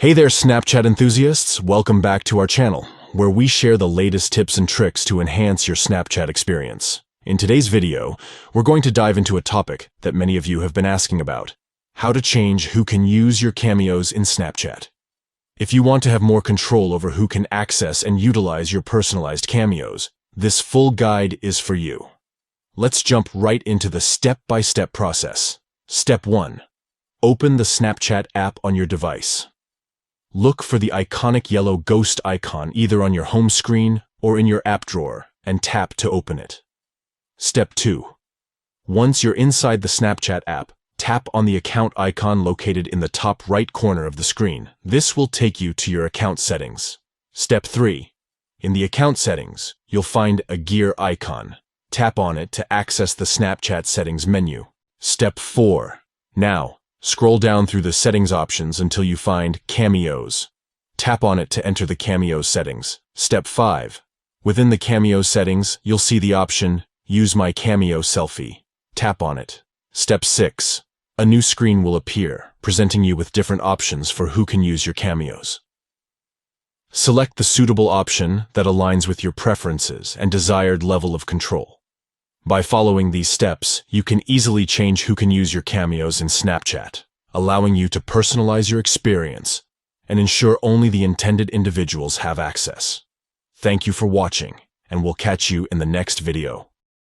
Hey there, Snapchat enthusiasts! Welcome back to our channel, where we share the latest tips and tricks to enhance your Snapchat experience. In today's video, we're going to dive into a topic that many of you have been asking about: how to change who can use your cameos in Snapchat. If you want to have more control over who can access and utilize your personalized cameos, this full guide is for you. Let's jump right into the step-by-step process. Step 1. Open the Snapchat app on your device. Look for the iconic yellow ghost icon either on your home screen or in your app drawer and tap to open it. Step 2. Once you're inside the Snapchat app, tap on the account icon located in the top right corner of the screen. This will take you to your account settings. Step 3. In the account settings, you'll find a gear icon. Tap on it to access the Snapchat settings menu. Step 4. Now, scroll down through the settings options until you find Cameos. Tap on it to enter the Cameos settings. Step 5. Within the Cameos settings, you'll see the option Use My Cameo Selfie. Tap on it. Step 6. A new screen will appear, presenting you with different options for who can use your cameos. Select the suitable option that aligns with your preferences and desired level of control. By following these steps, you can easily change who can use your cameos in Snapchat, allowing you to personalize your experience and ensure only the intended individuals have access. Thank you for watching, and we'll catch you in the next video.